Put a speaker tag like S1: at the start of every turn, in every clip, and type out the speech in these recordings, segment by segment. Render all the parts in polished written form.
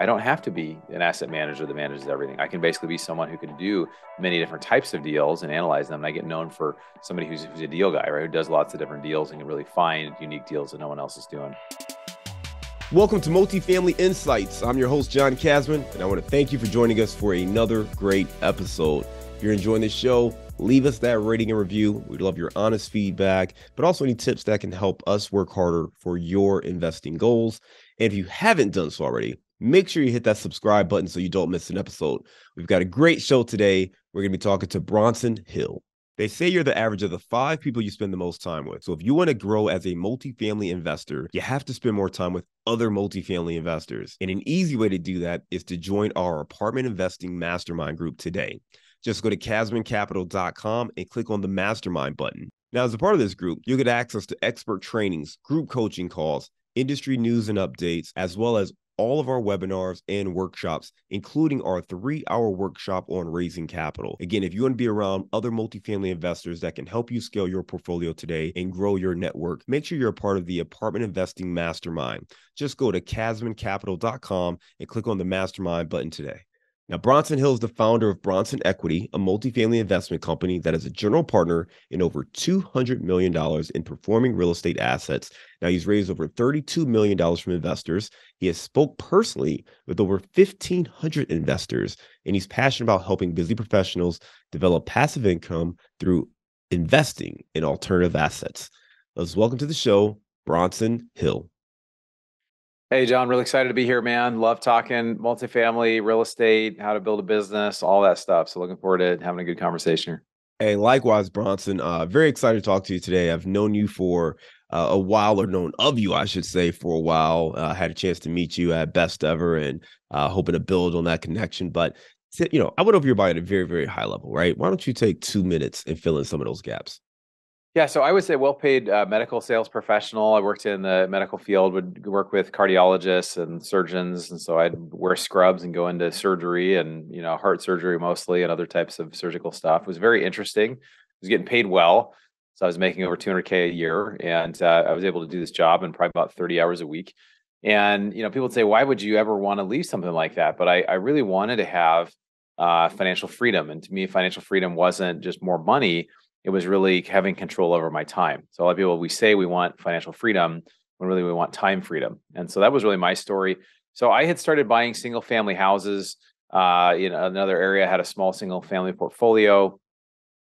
S1: I don't have to be an asset manager that manages everything. I can basically be someone who can do many different types of deals and analyze them. And I get known for somebody who's a deal guy, right? Who does lots of different deals and can really find unique deals that no one else is doing.
S2: Welcome to Multifamily Insights. I'm your host, John Casman, and I want to thank you for joining us for another great episode. If you're enjoying this show, leave us that rating and review. We'd love your honest feedback, but also any tips that can help us work harder for your investing goals. And if you haven't done so already, make sure you hit that subscribe button so you don't miss an episode. We've got a great show today. We're going to be talking to Bronson Hill. They say you're the average of the 5 people you spend the most time with. So if you want to grow as a multifamily investor, you have to spend more time with other multifamily investors. And an easy way to do that is to join our apartment investing mastermind group today. Just go to casmancapital.com and click on the mastermind button. Now, as a part of this group, you'll get access to expert trainings, group coaching calls, industry news and updates, as well as all of our webinars and workshops, including our 3-hour workshop on raising capital. Again, if you want to be around other multifamily investors that can help you scale your portfolio today and grow your network, make sure you're a part of the Apartment Investing Mastermind. Just go to casmancapital.com and click on the Mastermind button today. Now, Bronson Hill is the founder of Bronson Equity, a multifamily investment company that is a general partner in over $200 million in performing real estate assets. Now, he's raised over $32 million from investors. He has spoke personally with over 1,500 investors, and he's passionate about helping busy professionals develop passive income through investing in alternative assets. Let's welcome to the show, Bronson Hill.
S1: Hey, John, really excited to be here, man. Love talking multifamily, real estate, how to build a business, all that stuff. So looking forward to having a good conversation here.
S2: Hey, likewise, Bronson. Very excited to talk to you today. I've known you for a while, or known of you, I should say, for a while. Had a chance to meet you at Best Ever and hoping to build on that connection. But, I went over your bio at a very, very high level, right? Why don't you take 2 minutes and fill in some of those gaps?
S1: Yeah, so I would say well-paid medical sales professional. I worked in the medical field, would work with cardiologists and surgeons, and so I'd wear scrubs and go into surgery and heart surgery mostly, and other types of surgical stuff. It was very interesting. I was getting paid well, so I was making over 200K a year, and I was able to do this job in probably about 30 hours a week. And people would say, "Why would you ever want to leave something like that?" But I really wanted to have financial freedom, and to me, financial freedom wasn't just more money. It was really having control over my time. So a lot of people, we say we want financial freedom when really we want time freedom. And so that was really my story. So I had started buying single family houses in another area. I had a small single family portfolio,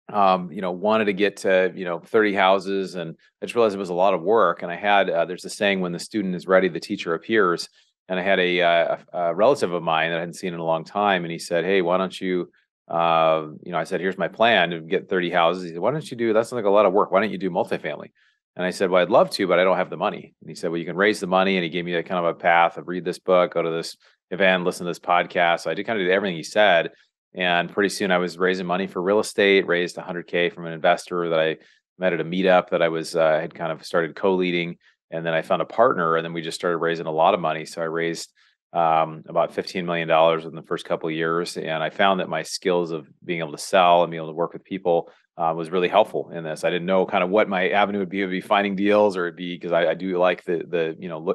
S1: wanted to get to, 30 houses. And I just realized it was a lot of work. And I had, there's a saying, when the student is ready, the teacher appears. And I had a relative of mine that I hadn't seen in a long time. And he said, "Hey, why don't you, I said, "Here's my plan to get 30 houses." He said, "Why don't you do, that's like a lot of work. Why don't you do multifamily?" And I said, "Well, I'd love to, but I don't have the money." And he said, "Well, you can raise the money." And he gave me a kind of a path of read this book, go to this event, listen to this podcast. So I did kind of do everything he said. And pretty soon I was raising money for real estate, raised 100K from an investor that I met at a meetup that I was, had kind of started co-leading. And then I found a partner, and then we just started raising a lot of money. So I raised about $15 million in the first couple of years. And I found that my skills of being able to sell and being able to work with people was really helpful in this. I didn't know kind of what my avenue would be. It would be finding deals, or it'd be, because I do like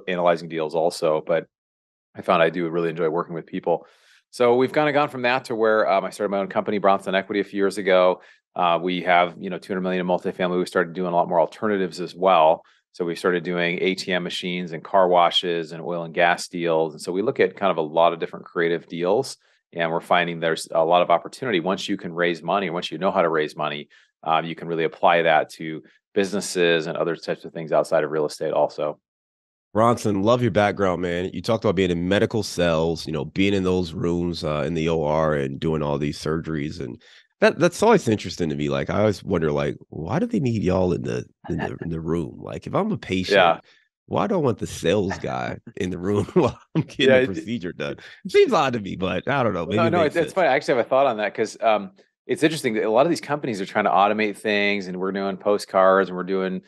S1: analyzing deals also, but I found I do really enjoy working with people. So we've kind of gone from that to where I started my own company, Bronson Equity, a few years ago. We have, 200 million in multifamily. We started doing a lot more alternatives as well. So we started doing ATM machines and car washes and oil and gas deals. And so we look at kind of a lot of different creative deals, and we're finding there's a lot of opportunity. Once you can raise money, once you know how to raise money, you can really apply that to businesses and other types of things outside of real estate also.
S2: Bronson, love your background, man. You talked about being in medical sales, being in those rooms in the OR and doing all these surgeries. And that's always interesting to me. Like, I always wonder, like, why do they need y'all in the room? Like, if I'm a patient,
S1: Yeah.
S2: why do I want the sales guy in the room while I'm getting
S1: Yeah.
S2: the procedure done? It seems odd to me, but I don't know. Maybe it makes
S1: It's
S2: sense.
S1: funny. I actually have a thought on that, because it's interesting that a lot of these companies are trying to automate things, and we're doing postcards, and we're doing,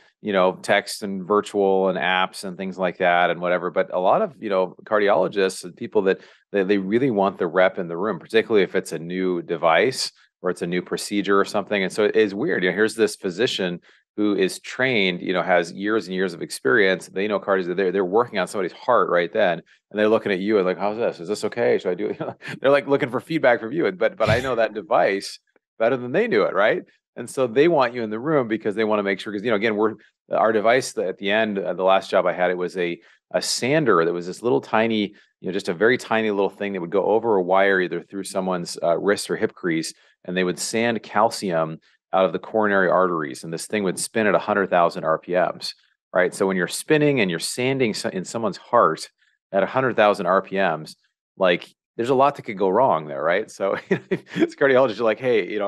S1: text and virtual and apps and things like that and whatever. But a lot of, cardiologists and people that they really want the rep in the room, particularly if it's a new device or it's a new procedure or something. And so it is weird. Here's this physician who is trained, has years and years of experience. They know cardio. They're working on somebody's heart right then, and they're looking at you and like, how's this? Is this okay? Should I do it? They're like looking for feedback from you. But I know that device better than they do it, right? And so they want you in the room because they want to make sure, because again, our device at the end, the last job I had, it was a sander that was this little tiny, just a very tiny little thing that would go over a wire either through someone's wrist or hip crease, and they would sand calcium out of the coronary arteries, and this thing would spin at 100,000 RPMs, right? So when you're spinning and you're sanding in someone's heart at 100,000 RPMs, like there's a lot that could go wrong there, right? So as cardiologists, you're like, hey,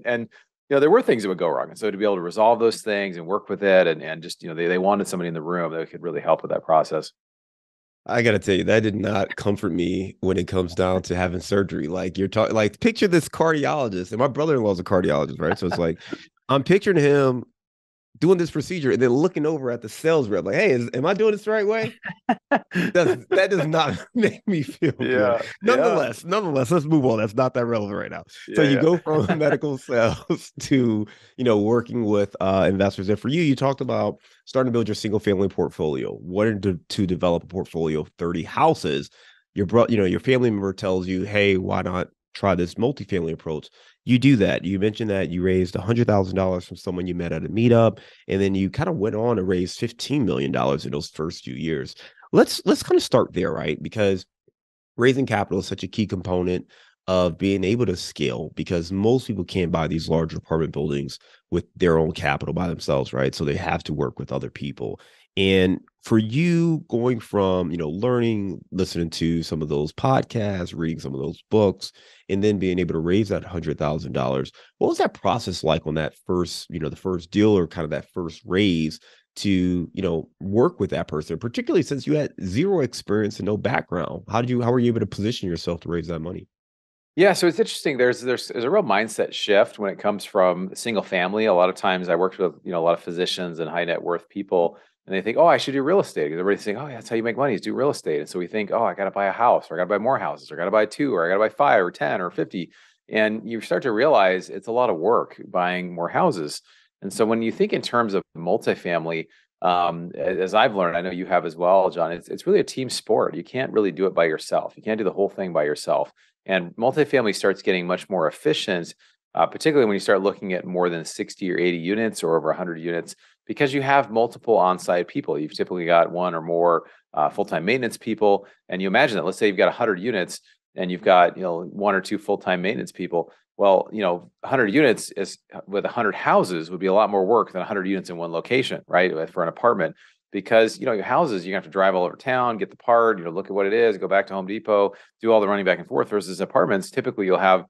S1: and there were things that would go wrong. And so to be able to resolve those things and work with it and just, they wanted somebody in the room that could really help with that process.
S2: I gotta tell you, that did not comfort me when it comes down to having surgery. Like you're talking, like picture this cardiologist, and my brother-in-law is a cardiologist, right? So it's like I'm picturing him doing this procedure and then looking over at the sales rep, like, hey, am I doing this the right way? That does not make me feel good.
S1: Yeah, yeah,
S2: Nonetheless, let's move on. That's not that relevant right now. So
S1: yeah,
S2: you
S1: yeah.
S2: go from medical sales to working with investors. And for you, you talked about starting to build your single family portfolio, wanting to develop a portfolio of 30 houses. Your family member tells you, hey, why not try this multifamily approach? You do that. You mentioned that you raised $100,000 from someone you met at a meetup, and then you kind of went on to raise $15 million in those first few years. Let's kind of start there, right? Because raising capital is such a key component of being able to scale, because most people can't buy these large apartment buildings with their own capital by themselves, right? So they have to work with other people. And for you, going from learning, listening to some of those podcasts, reading some of those books, and then being able to raise that $100,000, what was that process like on that first, the first deal, or kind of that first raise, to work with that person, particularly since you had zero experience and no background? How were you able to position yourself to raise that money?
S1: Yeah, so it's interesting. There's a real mindset shift when it comes from single family. A lot of times I worked with, a lot of physicians and high net worth people, and they think, oh, I should do real estate. Because everybody's saying, oh, yeah, that's how you make money, is do real estate. And so we think, oh, I got to buy a house, or I got to buy more houses, or I got to buy two, or I got to buy 5 or 10 or 50. And you start to realize it's a lot of work buying more houses. And so when you think in terms of multifamily, as I've learned, I know you have as well, John, it's really a team sport. You can't really do it by yourself. You can't do the whole thing by yourself. And multifamily starts getting much more efficient, particularly when you start looking at more than 60 or 80 units or over 100 units, because you have multiple on-site people. You've typically got one or more full-time maintenance people. And you imagine that, let's say you've got 100 units and you've got, one or two full-time maintenance people. Well, 100 units is with 100 houses would be a lot more work than 100 units in one location, right? For an apartment. Because your houses, you have to drive all over town, get the part, look at what it is, go back to Home Depot, do all the running back and forth. Versus apartments, typically you'll have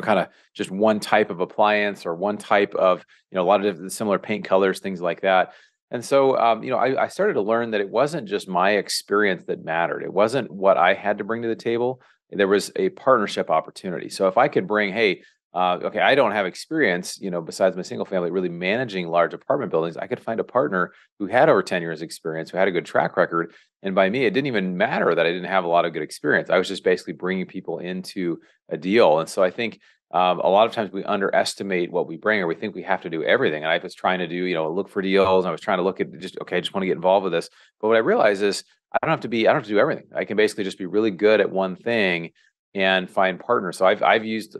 S1: kind of just one type of appliance or one type of, a lot of different similar paint colors, things like that. And so, I started to learn that it wasn't just my experience that mattered. It wasn't what I had to bring to the table. There was a partnership opportunity. So if I could bring, hey, okay, I don't have experience, besides my single family, really managing large apartment buildings. I could find a partner who had over 10 years experience, who had a good track record. And by me, it didn't even matter that I didn't have a lot of good experience. I was just basically bringing people into a deal. And so I think a lot of times we underestimate what we bring, or we think we have to do everything. And I was trying to do, look for deals. And I was trying to look at just, okay, I just want to get involved with this. But what I realized is I don't have to do everything. I can basically just be really good at one thing and find partners. So I've used,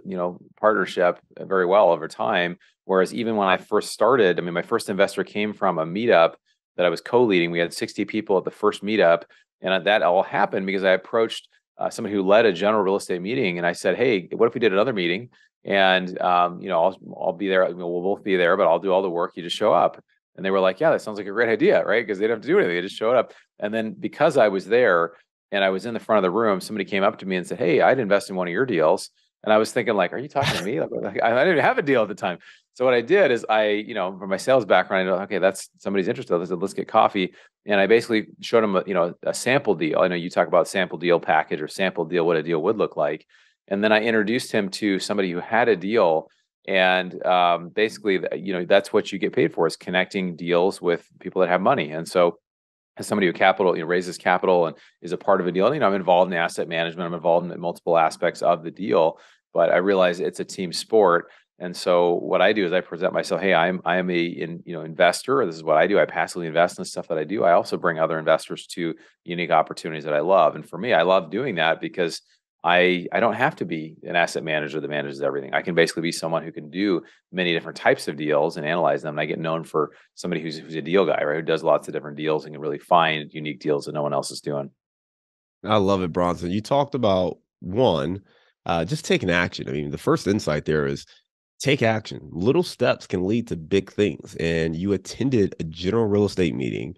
S1: partnership very well over time. Whereas even when I first started, I mean, my first investor came from a meetup that I was co-leading. We had 60 people at the first meetup, and that all happened because I approached somebody who led a general real estate meeting, and I said, "Hey, what if we did another meeting? And I'll be there. We'll both be there, but I'll do all the work. You just show up." And they were like, "Yeah, that sounds like a great idea, right?" Because they didn't have to do anything; they just showed up. And then because I was there and I was in the front of the room, somebody came up to me and said, "Hey, I'd invest in one of your deals." And I was thinking, like, "Are you talking to me?" Like, I didn't have a deal at the time. So what I did is from my sales background, I know, okay, that's somebody's interested. I said, let's get coffee. And I basically showed them, a sample deal. I know you talk about sample deal package or sample deal, what a deal would look like. And then I introduced him to somebody who had a deal. And basically, that's what you get paid for, is connecting deals with people that have money. And so as somebody who raises capital and is a part of a deal, I'm involved in asset management. I'm involved in multiple aspects of the deal, but I realize it's a team sport. And so what I do is I present myself, hey, I am investor. This is what I do. I passively invest in the stuff that I do. I also bring other investors to unique opportunities that I love. And for me, I love doing that because I don't have to be an asset manager that manages everything. I can basically be someone who can do many different types of deals and analyze them. And I get known for somebody who's a deal guy, right? Who does lots of different deals and can really find unique deals that no one else is doing.
S2: I love it, Bronson. You talked about one, just taking action. I mean, the first insight there is take action. Little steps can lead to big things. And you attended a general real estate meeting,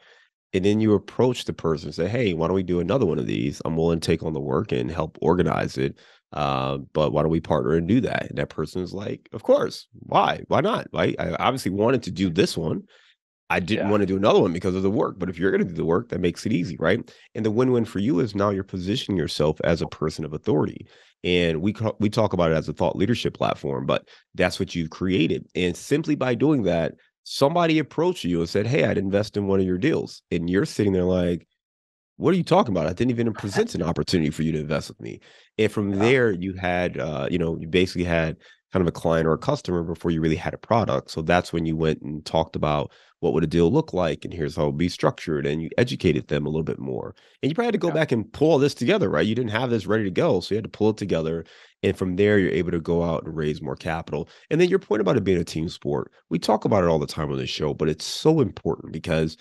S2: and then you approach the person and say, hey, why don't we do another one of these? I'm willing to take on the work and help organize it. But why don't we partner and do that? And that person is like, of course. Why? Why not? Right? I obviously wanted to do this one. I didn't
S1: Yeah.
S2: want to do another one because of the work. But if you're going to do the work, that makes it easy, right? And the win-win for you is now you're positioning yourself as a person of authority. And we talk about it as a thought leadership platform, but that's what you've created. And simply by doing that, somebody approached you and said, hey, I'd invest in one of your deals. And you're sitting there like, what are you talking about? I didn't even present an opportunity for you to invest with me. And from
S1: Yeah.
S2: there, you had, you basically had kind of a client or a customer before you really had a product. So that's when you went and talked about what would a deal look like and here's how it would be structured. And you educated them a little bit more. And you probably had to go
S1: Yeah.
S2: back and pull all this together, right? You didn't have this ready to go. So you had to pull it together. And from there, you're able to go out and raise more capital. And then your point about it being a team sport, we talk about it all the time on this show, but it's so important because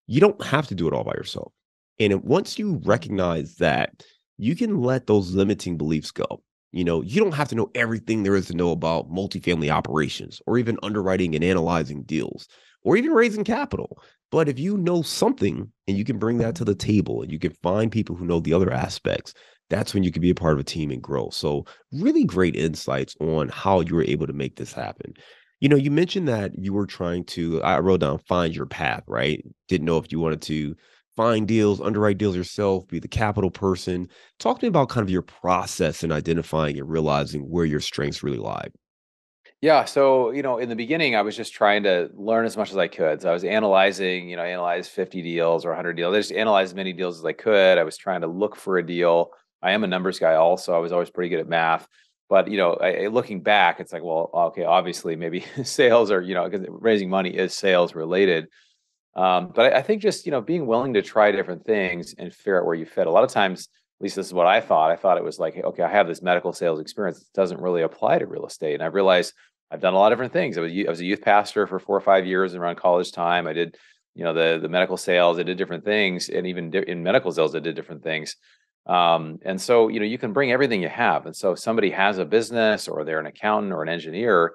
S2: you don't have to do it all by yourself. Once you recognize that, you can let those limiting beliefs go. You don't have to know everything there is to know about multifamily operations or even underwriting and analyzing deals or even raising capital. But if you know something and you can bring that to the table and you can find people who know the other aspects, that's when you can be a part of a team and grow. So, really great insights on how you were able to make this happen. You mentioned that you were trying to, I wrote down, find your path, right? Didn't know if you wanted to find deals, underwrite deals yourself, be the capital person. Talk to me about kind of your process in identifying and realizing where your strengths really lie.
S1: Yeah. So, in the beginning, I was just trying to learn as much as I could. So I was analyzing, analyze 50 deals or 100 deals. I just analyzed as many deals as I could. I was trying to look for a deal. I am a numbers guy also. I was always pretty good at math. But, looking back, it's like, well, okay, obviously maybe sales are, because raising money is sales related. But I think just, being willing to try different things and figure out where you fit. A lot of times, at least this is what I thought. I thought it was like, okay, I have this medical sales experience. It doesn't really apply to real estate. And I realized I've done a lot of different things. I was a youth pastor for 4 or 5 years around college time. I did, the medical sales. I did different things, and even in medical sales, I did different things. And so, you can bring everything you have. And so, if somebody has a business, or they're an accountant or an engineer,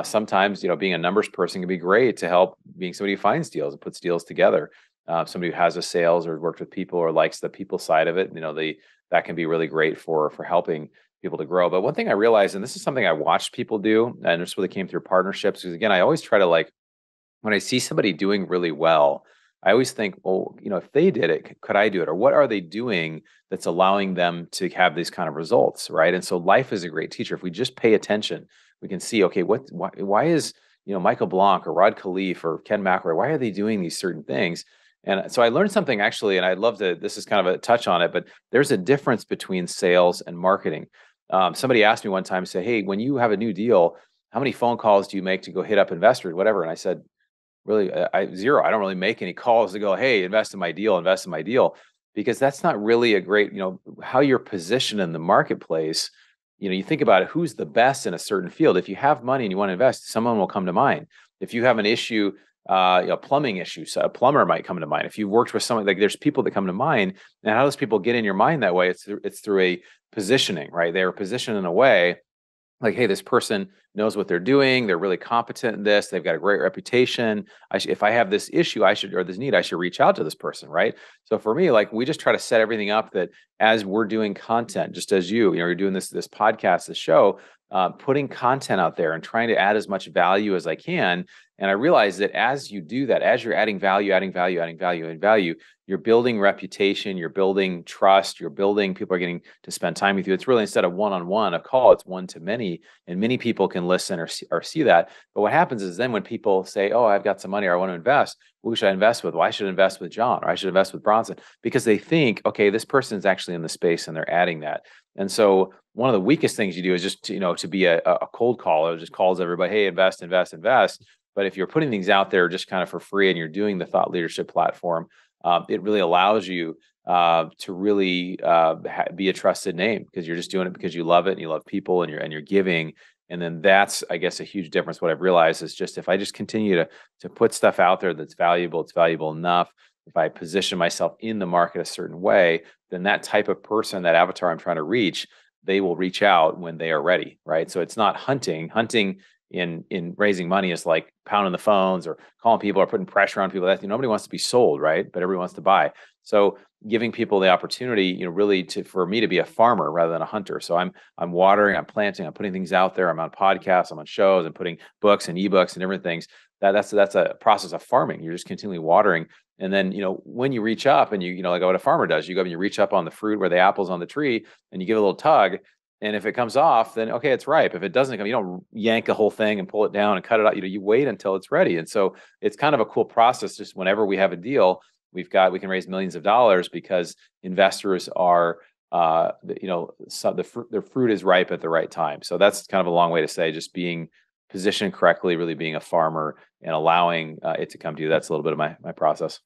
S1: sometimes, being a numbers person can be great to help being somebody who finds deals and puts deals together. Somebody who has a sales or worked with people or likes the people side of it, that can be really great for helping people to grow. But one thing I realized, and this is something I watched people do, and this really came through partnerships, because again, I always try to, like, when I see somebody doing really well, I always think, well, if they did it, could I do it? Or what are they doing that's allowing them to have these kind of results, right? And so life is a great teacher. If we just pay attention, we can see, okay, why is, Michael Blanc or Rod Khleif or Ken McElroy, why are they doing these certain things? And so I learned something actually, and I'd love to, this is kind of a touch on it, but there's a difference between sales and marketing. Somebody asked me one time, say, hey, when you have a new deal, how many phone calls do you make to go hit up investors, whatever? And I said, really, I zero. I don't really make any calls to go, hey, invest in my deal, because that's not really a great, how you're positioned in the marketplace. You think about it, who's the best in a certain field. If you have money and you want to invest, someone will come to mind. If you have an issue, plumbing issues, a plumber might come to mind. If you've worked with someone, like, there's people that come to mind, and how those people get in your mind that way? It's through a positioning, right? They are positioned in a way like, hey, this person knows what they're doing. They're really competent in this. They've got a great reputation. If I have this issue, or this need, I should reach out to this person, right? So for me, like, we just try to set everything up that as we're doing content, just as you're doing this podcast, this show, putting content out there and trying to add as much value as I can. And I realize that as you do that, as you're adding value, adding value, adding value, you're building reputation, you're building trust, you're building, people are getting to spend time with you. It's really, instead of one-on-one, a call, it's one to many, and many people can listen or see that. But what happens is then when people say, oh, I've got some money or I want to invest, who should I invest with? Well, I should invest with John, or I should invest with Bronson, because they think, okay, this person is actually in the space and they're adding that. And so one of the weakest things you do is just to be a cold caller, just calls everybody, hey, invest, invest, invest. But if you're putting things out there just kind of for free and you're doing the thought leadership platform, it really allows you to really be a trusted name, because you're just doing it because you love it and you love people and you're giving. And then that's, I guess, a huge difference. What I've realized is just if I just continue to put stuff out there that's valuable, it's valuable enough. If I position myself in the market a certain way, then that type of person, that avatar I'm trying to reach, they will reach out when they are ready, right? So it's not hunting. Hunting in raising money is like pounding the phones or calling people or putting pressure on people. That nobody wants to be sold, right? But everybody wants to buy. So giving people the opportunity, really for me to be a farmer rather than a hunter. So I'm watering, I'm planting, I'm putting things out there. I'm on podcasts, I'm on shows, I'm putting books and ebooks and different things. That's a process of farming. You're just continually watering. And then, when you reach up and like what a farmer does, you go and you reach up on the fruit where the apple's on the tree and you give it a little tug. And if it comes off, then okay, it's ripe. If it doesn't come, you don't yank the whole thing and pull it down and cut it out. You wait until it's ready. And so it's kind of a cool process. Just whenever we have a deal, we can raise millions of dollars because investors are, their fruit is ripe at the right time. So that's kind of a long way to say just being positioned correctly, really being a farmer and allowing it to come to you. That's a little bit of my process.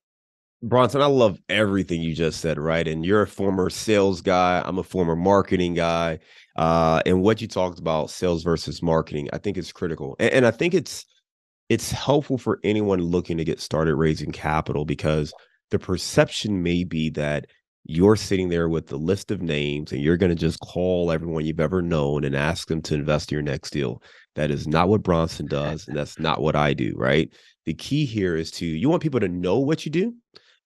S2: Bronson, I love everything you just said, right? And you're a former sales guy. I'm a former marketing guy. And what you talked about, sales versus marketing, I think it's critical. And I think it's helpful for anyone looking to get started raising capital, because the perception may be that you're sitting there with the list of names and you're going to just call everyone you've ever known and ask them to invest in your next deal. That is not what Bronson does, and that's not what I do, right? The key here is you want people to know what you do,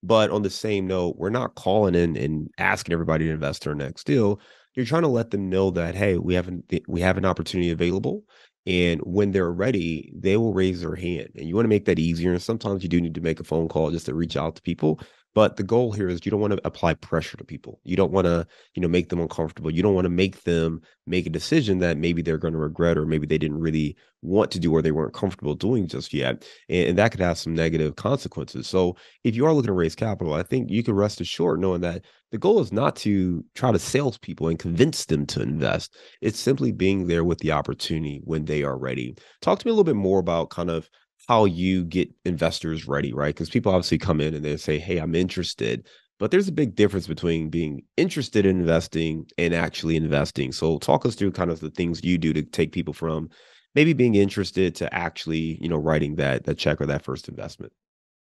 S2: but on the same note, we're not calling in and asking everybody to invest in our next deal. You're trying to let them know that, hey, we have an opportunity available. And when they're ready, they will raise their hand. And you want to make that easier. And sometimes you do need to make a phone call just to reach out to people. But the goal here is you don't want to apply pressure to people. You don't want to, make them uncomfortable. You don't want to make them make a decision that maybe they're going to regret, or maybe they didn't really want to do, or they weren't comfortable doing just yet. And that could have some negative consequences. So if you are looking to raise capital, I think you can rest assured knowing that the goal is not to try to sales people and convince them to invest. It's simply being there with the opportunity when they are ready. Talk to me a little bit more about kind of how you get investors ready, right? Because people obviously come in and they say, hey, I'm interested. But there's a big difference between being interested in investing and actually investing. So talk us through kind of the things you do to take people from maybe being interested to actually, writing that check or that first investment.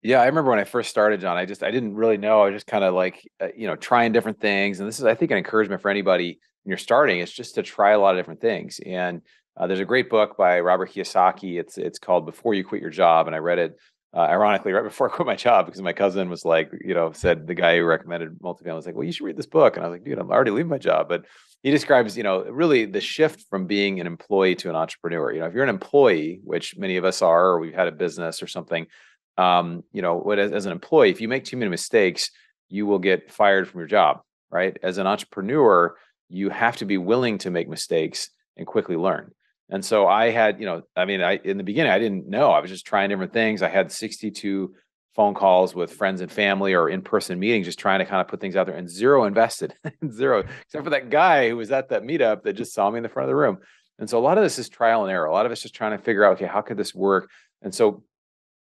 S1: Yeah, I remember when I first started, John, I didn't really know. I was just kind of like, trying different things. And this is, I think, an encouragement for anybody when you're starting, is just to try a lot of different things. And there's a great book by Robert Kiyosaki. It's called Before You Quit Your Job. And I read it, ironically, right before I quit my job, because my cousin was like, said, the guy who recommended Multifamily was like, well, you should read this book. And I was like, dude, I'm already leaving my job. But he describes, really the shift from being an employee to an entrepreneur. If you're an employee, which many of us are, or we've had a business or something, as an employee, if you make too many mistakes, you will get fired from your job, right? As an entrepreneur, you have to be willing to make mistakes and quickly learn. And so I had, in the beginning, I didn't know. I was just trying different things. I had 62 phone calls with friends and family or in-person meetings, just trying to kind of put things out there, and zero invested, zero, except for that guy who was at that meetup that just saw me in the front of the room. And so a lot of this is trial and error. A lot of it's just trying to figure out, okay, how could this work? And so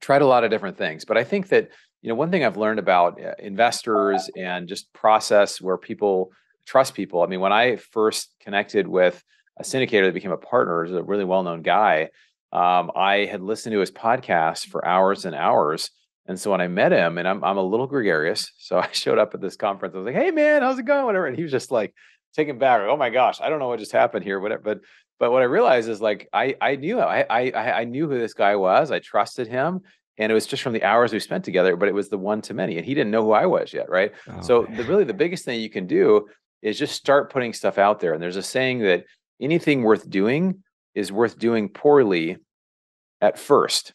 S1: tried a lot of different things. But I think that, one thing I've learned about investors and just process where people trust people. I mean, when I first connected with a syndicator that became a partner, is a really well-known guy, I had listened to his podcast for hours and hours. And so when I met him, and I'm a little gregarious, so I showed up at this conference. I was like, "Hey, man, how's it going?" Whatever. And he was just like taken back. Oh my gosh, I don't know what just happened here. Whatever. But what I realized is, like, I knew I knew who this guy was. I trusted him, and it was just from the hours we spent together. But it was the one to many, and he didn't know who I was yet, right?
S2: Oh,
S1: So
S2: man.
S1: the biggest thing you can do is just start putting stuff out there. And there's a saying that anything worth doing is worth doing poorly at first.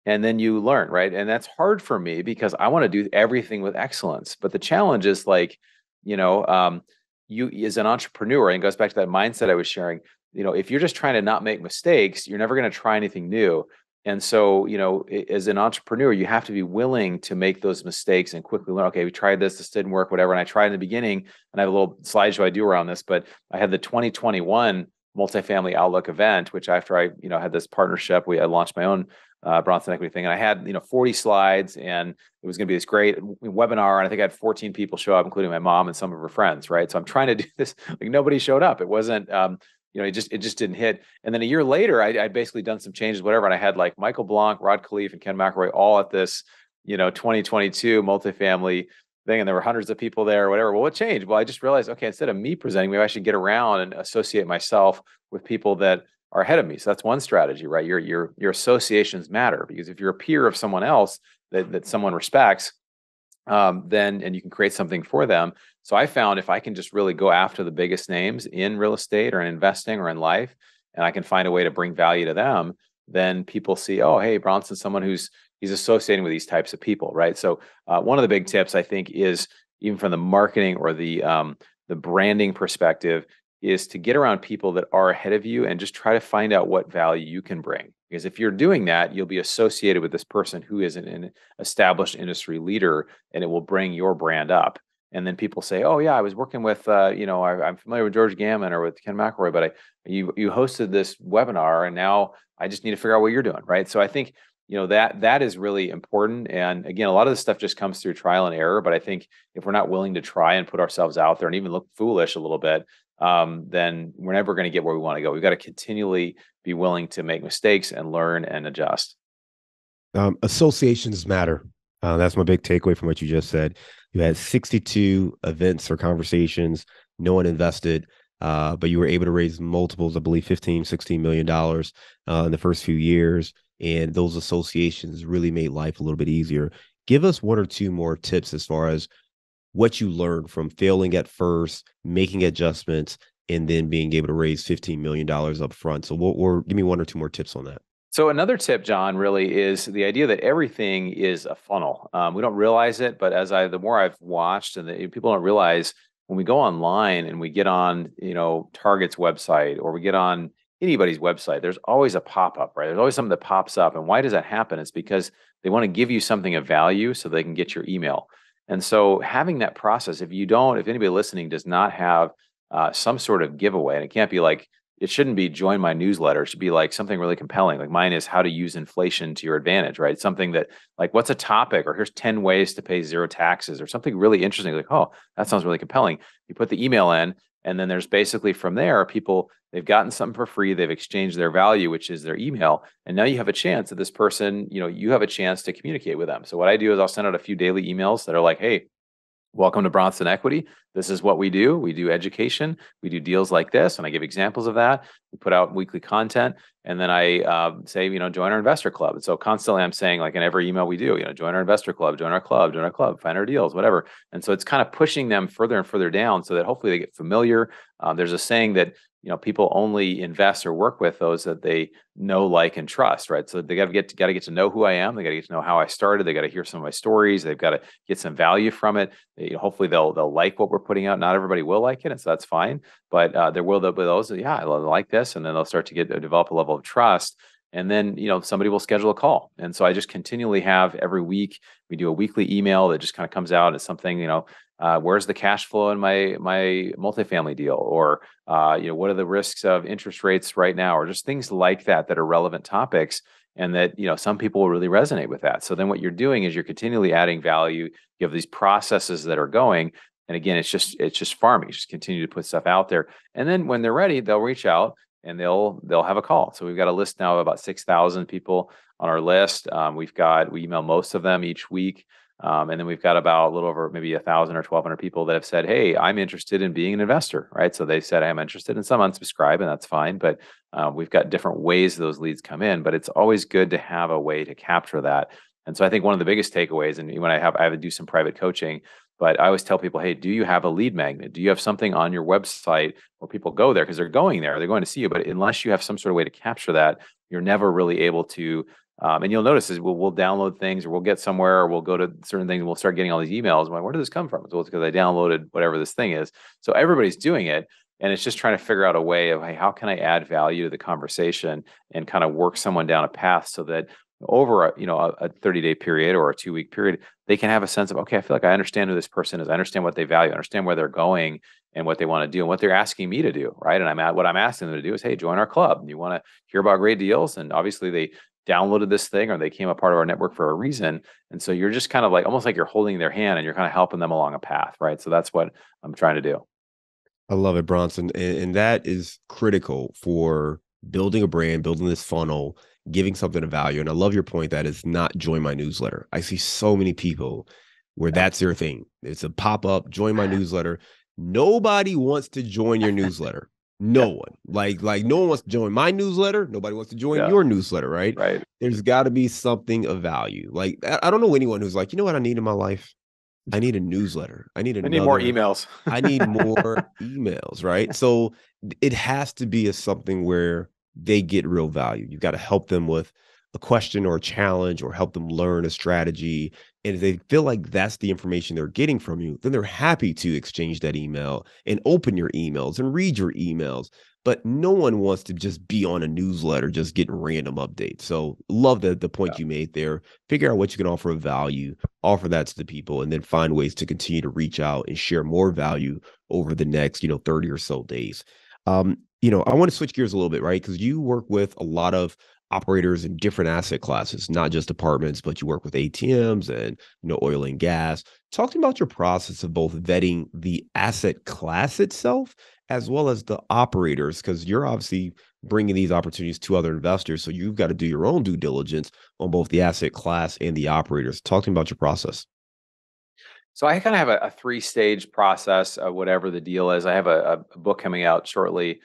S1: and then you learn, right? And that's hard for me because I want to do everything with excellence. But the challenge is like, you know, you as an entrepreneur, and it goes back to that mindset I was sharing. If you're just trying to not make mistakes, you're never going to try anything new. And so, as an entrepreneur, you have to be willing to make those mistakes and quickly learn, okay, we tried this didn't work, whatever. And I tried in the beginning, and I have a little slideshow I do around this, but I had the 2021 multifamily outlook event, which after I, had this partnership, I launched my own Bronson Equity thing. And I had, 40 slides, and it was going to be this great webinar. And I think I had 14 people show up, including my mom and some of her friends. Right. So I'm trying to do this, like nobody showed up. It wasn't, it just didn't hit. And then a year later, I'd basically done some changes, whatever. And I had like Michael Blanc, Rod Khleif, and Ken McElroy all at this, 2022 multifamily thing. And there were hundreds of people there or whatever. Well, what changed? Well, I just realized, okay, instead of me presenting, maybe I should get around and associate myself with people that are ahead of me. So that's one strategy, right? Your associations matter, because if you're a peer of someone else that someone respects, then and you can create something for them. So I found if I can just really go after the biggest names in real estate or in investing or in life, and I can find a way to bring value to them, then people see, oh, hey, Bronson's someone he's associating with these types of people, right? So one of the big tips I think is, even from the marketing or the branding perspective, is to get around people that are ahead of you and just try to find out what value you can bring. Because if you're doing that, you'll be associated with this person who is an established industry leader, and it will bring your brand up. And then people say, "Oh yeah, I was working with, I'm familiar with George Gammon or with Ken McElroy, but you hosted this webinar, and now I just need to figure out what you're doing." Right. So I think that is really important. And again, a lot of this stuff just comes through trial and error. But I think if we're not willing to try and put ourselves out there and even look foolish a little bit, then we're never going to get where we want to go. We've got to continually be willing to make mistakes and learn and adjust.
S2: Associations matter. That's my big takeaway from what you just said. You had 62 events or conversations. No one invested, but you were able to raise multiples, I believe $15-16 million in the first few years. And those associations really made life a little bit easier. Give us one or two more tips as far as what you learned from failing at first, making adjustments, and then being able to raise $15 million up front. So give me one or two more tips on that.
S1: So another tip, John, really is the idea that everything is a funnel. We don't realize it, but the more I've watched, and people don't realize, when we go online and we get on, Target's website, or we get on anybody's website, there's always a pop-up, right? There's always something that pops up. And why does that happen? It's because they want to give you something of value so they can get your email. And so having that process, if anybody listening does not have some sort of giveaway, and it can't be like, it shouldn't be join my newsletter. It should be like something really compelling. Like mine is how to use inflation to your advantage, right? Something that, like, what's a topic, or here's 10 ways to pay zero taxes, or something really interesting. Like, oh, that sounds really compelling. You put the email in, and then there's basically from there, they've gotten something for free. They've exchanged their value, which is their email. And now you have a chance that this person, you have a chance to communicate with them. So what I do is I'll send out a few daily emails that are like, hey, welcome to Bronson Equity. This is what we do. We do education. We do deals like this. And I give examples of that. We put out weekly content. And then I say, join our investor club. And so constantly I'm saying, like in every email we do, join our investor club, join our club, find our deals, whatever. And so it's kind of pushing them further and further down so that hopefully they get familiar. There's a saying that, people only invest or work with those that they know, like, and trust, right? So they got to get to know who I am. They got to get to know how I started. They got to hear some of my stories. They've got to get some value from it. Hopefully they'll like what we're putting out. Not everybody will like it, and so that's fine. But there'll be those that, I like this, and then they'll start to develop a level of trust. And then, somebody will schedule a call. And so I just continually have, every week, we do a weekly email that just kind of comes out as something, where's the cash flow in my multifamily deal? Or, what are the risks of interest rates right now? Or just things like that are relevant topics. And that, some people will really resonate with that. So then what you're doing is you're continually adding value. You have these processes that are going. And again, it's just farming. You just continue to put stuff out there. And then when they're ready, they'll reach out and they'll have a call. So we've got a list now of about 6,000 people on our list. We email most of them each week. And then we've got about a little over maybe 1,000 or 1,200 people that have said, hey, I'm interested in being an investor, right? So they said, I'm interested, and some unsubscribe, and that's fine. But we've got different ways those leads come in, but it's always good to have a way to capture that. And so I think one of the biggest takeaways, and when I have to do some private coaching, but I always tell people, hey, do you have a lead magnet? Do you have something on your website where people go there? Because they're going there, they're going to see you. But unless you have some sort of way to capture that, you're never really able to And you'll notice is we'll download things or we'll get somewhere or we'll go to certain things and we'll start getting all these emails. I'm like, where did this come from? Well, it's because I downloaded whatever this thing is. So everybody's doing it. And it's just trying to figure out a way of, hey, how can I add value to the conversation and kind of work someone down a path so that over a 30-day period or a 2-week period, they can have a sense of, okay, I feel like I understand who this person is. I understand what they value. I understand where they're going and what they want to do and what they're asking me to do. Right. And what I'm asking them to do is, hey, join our club. You want to hear about great deals. And obviously they downloaded this thing or they came a part of our network for a reason. And so you're just kind of like, almost like you're holding their hand and you're kind of helping them along a path. Right. So that's what I'm trying to do.
S2: I love it, Bronson. And that is critical for building a brand, building this funnel, giving something of value. And I love your point that it's not join my newsletter. I see so many people where
S1: Yeah.
S2: that's their thing. It's a pop-up, join my newsletter. Nobody wants to join your newsletter. No
S1: Yeah.
S2: one. Like no one wants to join my newsletter. Nobody wants to join
S1: Yeah.
S2: your newsletter, right?
S1: Right.
S2: There's got to be something of value. Like I don't know anyone who's like, you know what I need in my life? I need a newsletter.
S1: I need more emails.
S2: I need more emails, right? So it has to be something where they get real value. You've got to help them with a question or a challenge or help them learn a strategy. And if they feel like that's the information they're getting from you, then they're happy to exchange that email and open your emails and read your emails. But no one wants to just be on a newsletter, just getting random updates. So love the point you made there. Figure out what you can offer of value, offer that to the people, and then find ways to continue to reach out and share more value over the next, 30 or so days. I want to switch gears a little bit, right? Because you work with a lot of operators in different asset classes, not just apartments, but you work with ATMs and, oil and gas. Talk to me about your process of both vetting the asset class itself as well as the operators, because you're obviously bringing these opportunities to other investors. So you've got to do your own due diligence on both the asset class and the operators. Talk to me about your process.
S1: So I kind of have a 3-stage process of whatever the deal is. I have a book coming out shortly.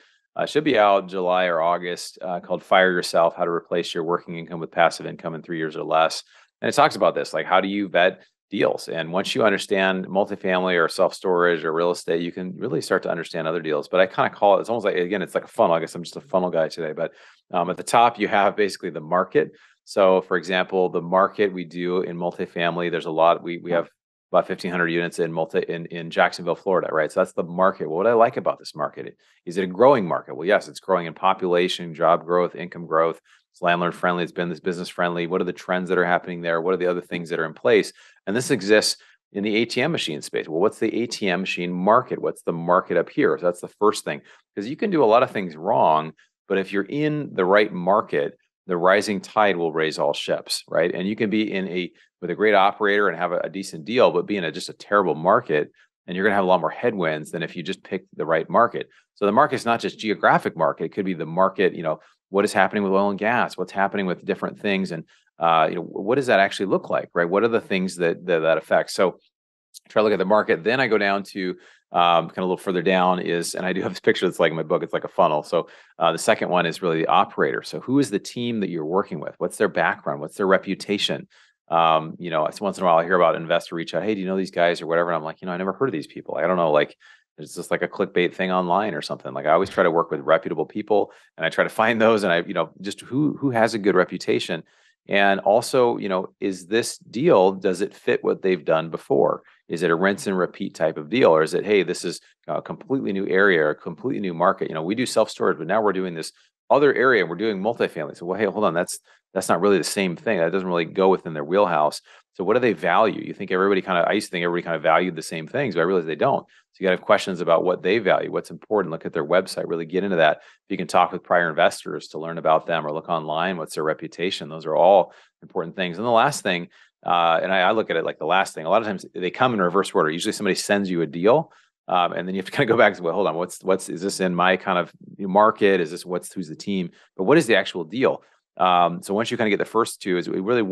S1: Should be out July or August, called Fire Yourself: How to Replace Your Working Income with Passive Income in 3 years or Less. And it talks about this, like how do you vet deals? And once you understand multifamily or self-storage or real estate, you can really start to understand other deals. But I kind of call it, it's almost like, again, it's like a funnel. I guess I'm just a funnel guy today. But at the top, you have basically the market. So for example, the market we do in multifamily, there's a lot, we have about 1,500 units in Jacksonville, Florida, right? So that's the market. Well, what I like about this market, is it a growing market? Well, yes, it's growing in population, job growth, income growth. It's landlord friendly. It's been this business friendly. What are the trends that are happening there? What are the other things that are in place? And this exists in the ATM machine space. Well, what's the ATM machine market? What's the market up here? So that's the first thing, because you can do a lot of things wrong, but if you're in the right market, the rising tide will raise all ships, right? And you can be with a great operator and have a decent deal, but be in just a terrible market, and you're going to have a lot more headwinds than if you just pick the right market. So the market's not just geographic market; it could be the market. What is happening with oil and gas? What's happening with different things, and what does that actually look like, right? What are the things that affect? So try to look at the market. Then I go down to kind of a little further down and I do have this picture that's like in my book. It's like a funnel. So the second one is really the operator. So who is the team that you're working with? What's their background? What's their reputation? It's once in a while I hear about an investor reach out, hey, do you know these guys or whatever? And I'm like, I never heard of these people. I don't know, like it's just like a clickbait thing online or something. Like I always try to work with reputable people and I try to find those and I, just who has a good reputation. And also, is this deal, does it fit what they've done before? Is it a rinse and repeat type of deal? Or is it, hey, this is a completely new area or a completely new market? We do self-storage, but now we're doing this other area and we're doing multifamily. So, well, hey, hold on, that's not really the same thing. That doesn't really go within their wheelhouse. So what do they value? I used to think everybody kind of valued the same things, but I realized they don't. So you got to have questions about what they value, what's important, look at their website, really get into that. If you can talk with prior investors to learn about them or look online, what's their reputation? Those are all important things. And the last thing, and I look at it like the last thing, a lot of times they come in reverse order. Usually somebody sends you a deal. And then you have to kind of go back to, well, hold on, is this in my kind of market? Is this who's the team? But what is the actual deal? So once you kind of get the first two, is really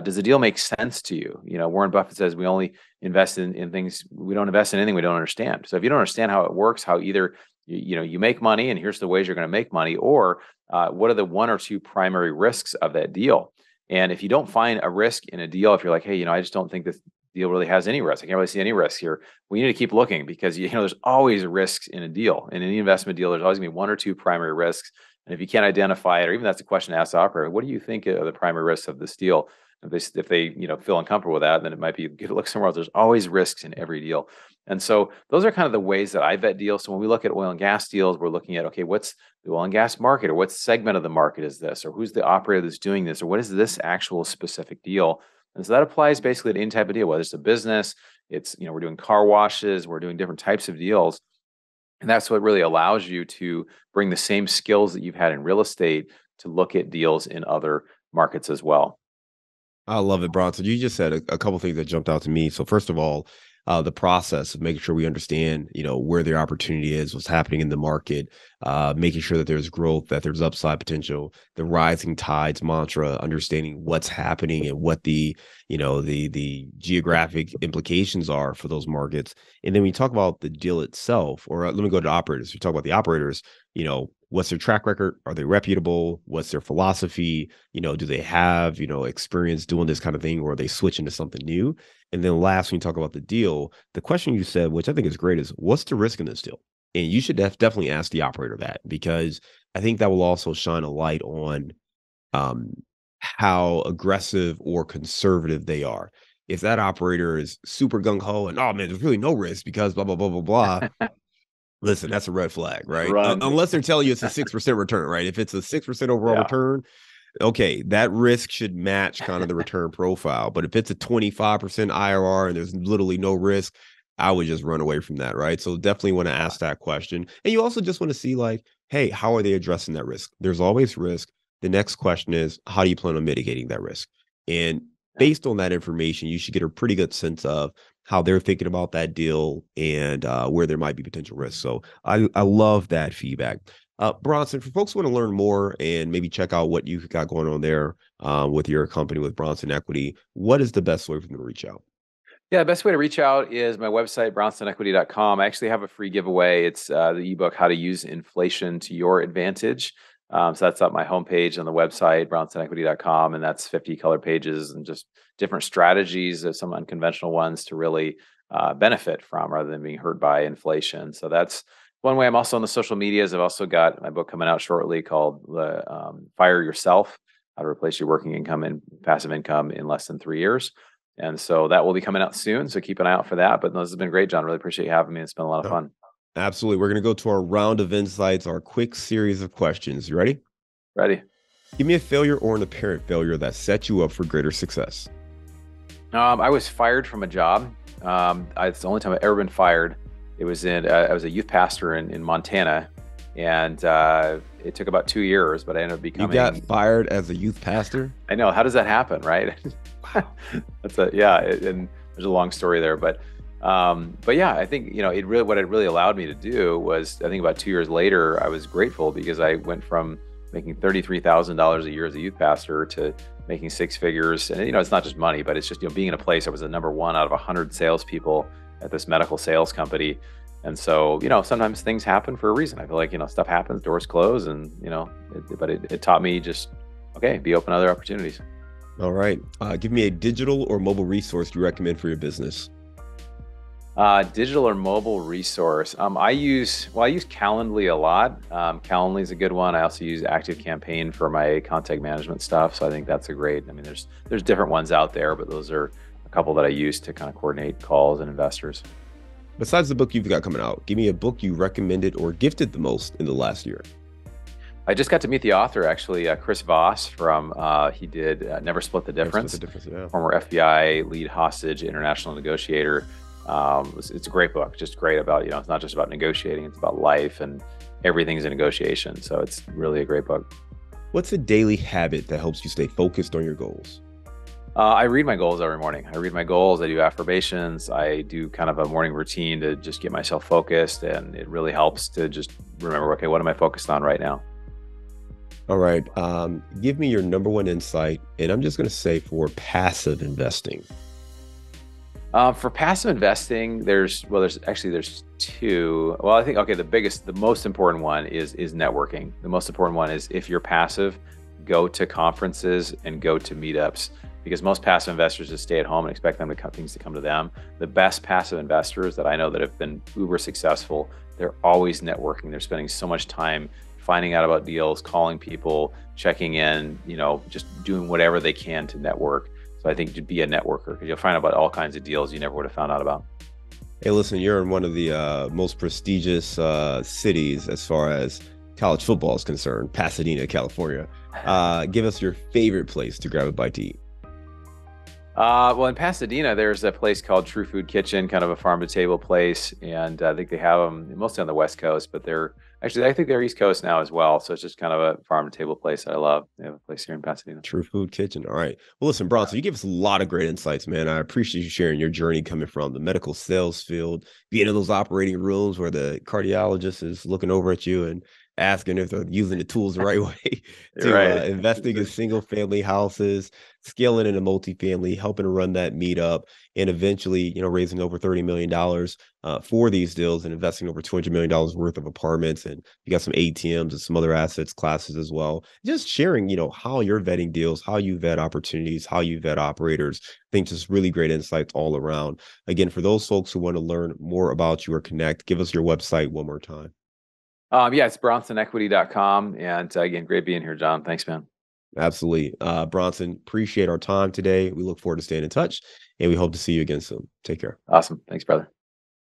S1: does the deal make sense to you? Warren Buffett says we only invest in things, we don't invest in anything we don't understand. So if you don't understand how it works, how either you make money and here's the ways you're going to make money, or what are the one or two primary risks of that deal? And if you don't find a risk in a deal, if you're like, hey, I just don't think this deal really has any risk, I can't really see any risk here, we need to keep looking because there's always risks in a deal. In any investment deal, there's always going to be one or two primary risks. And if you can't identify it, or even that's a question to ask the operator, what do you think are the primary risks of this deal? If they feel uncomfortable with that, then it might be good to look somewhere else. There's always risks in every deal. And so those are kind of the ways that I vet deals. So when we look at oil and gas deals, we're looking at, okay, what's the oil and gas market, or what segment of the market is this, or who's the operator that's doing this, or what is this actual specific deal? And so that applies basically to any type of deal, whether it's a business, we're doing car washes, we're doing different types of deals. And that's what really allows you to bring the same skills that you've had in real estate to look at deals in other markets as well.
S2: I love it, Bronson. You just said a couple things that jumped out to me. So first of all, the process of making sure we understand, where the opportunity is, what's happening in the market, making sure that there's growth, that there's upside potential, the rising tides mantra, understanding what's happening and what the geographic implications are for those markets. And then we talk about the deal itself, or let me go to operators. We talk about the operators, what's their track record? Are they reputable? What's their philosophy? Do they have, experience doing this kind of thing, or are they switching to something new? And then last, when you talk about the deal, the question you said, which I think is great, is what's the risk in this deal? And you should definitely ask the operator that, because I think that will also shine a light on how aggressive or conservative they are. If that operator is super gung-ho and, oh man, there's really no risk because blah, blah, blah, blah, blah. Listen, that's a red flag, right? Unless they're telling you it's a 6% return, right? If it's a 6% overall return, okay, that risk should match kind of the return profile. But if it's a 25% IRR and there's literally no risk, I would just run away from that, right? So definitely want to ask that question. And you also just want to see, like, hey, how are they addressing that risk? There's always risk. The next question is, how do you plan on mitigating that risk? And based on that information, you should get a pretty good sense of how they're thinking about that deal and where there might be potential risks. So I love that feedback. Bronson, for folks who want to learn more and maybe check out what you've got going on there with your company, with Bronson Equity, what is the best way for them to reach out?
S1: Yeah, the best way to reach out is my website, bronsonequity.com. I actually have a free giveaway. It's the ebook, How to Use Inflation to Your Advantage. So that's up my homepage on the website, bronsonequity.com, and that's 50 color pages and just different strategies, some unconventional ones to really benefit from rather than being hurt by inflation. So that's one way. I'm also on the social medias. I've also got my book coming out shortly called Fire Yourself, How to Replace Your Working Income and Passive Income in Less Than 3 years. And so that will be coming out soon. So keep an eye out for that. But this has been great, John. Really appreciate you having me. It's been a lot of fun.
S2: Absolutely. We're going to go to our round of insights, our quick series of questions. You ready?
S1: Ready.
S2: Give me a failure or an apparent failure that set you up for greater success.
S1: I was fired from a job. It's the only time I've ever been fired. It was I was a youth pastor in Montana, and it took about 2 years, but I ended up becoming.
S2: You got fired as a youth pastor?
S1: I know. How does that happen, right? Wow. And there's a long story there, but yeah, I think, what it really allowed me to do was, I think about 2 years later, I was grateful because I went from making $33,000 a year as a youth pastor to making six figures. And, it's not just money, but it's just, being in a place. I was the number one out of 100 salespeople at this medical sales company. And so, sometimes things happen for a reason. I feel like, stuff happens, doors close, and, but it taught me just, okay, be open to other opportunities.
S2: All right. Give me a digital or mobile resource you recommend for your business.
S1: Digital or mobile resource. I use Calendly a lot. Calendly is a good one. I also use ActiveCampaign for my contact management stuff. So I think that's a great, there's different ones out there, but those are a couple that I use to kind of coordinate calls and investors.
S2: Besides the book you've got coming out, give me a book you recommended or gifted the most in the last year.
S1: I just got to meet the author, actually, Chris Voss from, he did Never Split the Difference,
S2: yeah.
S1: Former FBI lead hostage, international negotiator. It's a great book, just great about, it's not just about negotiating, it's about life, and everything's a negotiation. So it's really a great book.
S2: What's a daily habit that helps you stay focused on your goals?
S1: I read my goals every morning. I read my goals, I do affirmations, I do kind of a morning routine to just get myself focused. And it really helps to just remember, okay, what am I focused on right now?
S2: All right. Give me your number one insight. And I'm just going to say for passive investing.
S1: For passive investing, there's two. Well, I think, okay, the most important one is networking. The most important one is, if you're passive, go to conferences and go to meetups, because most passive investors just stay at home and expect things to come to them. The best passive investors that I know that have been uber successful, they're always networking. They're spending so much time finding out about deals, calling people, checking in, just doing whatever they can to network. So I think to be a networker, because you'll find out about all kinds of deals you never would have found out about.
S2: Hey, listen, you're in one of the most prestigious cities as far as college football is concerned, Pasadena, California. Give us your favorite place to grab a bite to eat.
S1: Well, in Pasadena, there's a place called True Food Kitchen, kind of a farm to table place, and I think they have them mostly on the West Coast, but I think they're East Coast now as well. So it's just kind of a farm to table place that I love. They have a place here in Pasadena.
S2: True Food Kitchen. All right. Well, listen, Bronson, you give us a lot of great insights, man. I appreciate you sharing your journey coming from the medical sales field, being in those operating rooms where the cardiologist is looking over at you and asking if they're using the tools the right way, to
S1: Right.
S2: investing in single family houses, scaling into multifamily, helping to run that meetup, and eventually, raising over $30 million for these deals and investing over $200 million worth of apartments. And you got some ATMs and some other assets classes as well. Just sharing, how you're vetting deals, how you vet opportunities, how you vet operators. I think just really great insights all around. Again, for those folks who want to learn more about you or connect, give us your website one more time.
S1: Yeah, it's bronsonequity.com. And again, great being here, John. Thanks, man.
S2: Absolutely. Bronson, appreciate our time today. We look forward to staying in touch, and we hope to see you again soon. Take care.
S1: Awesome. Thanks, brother.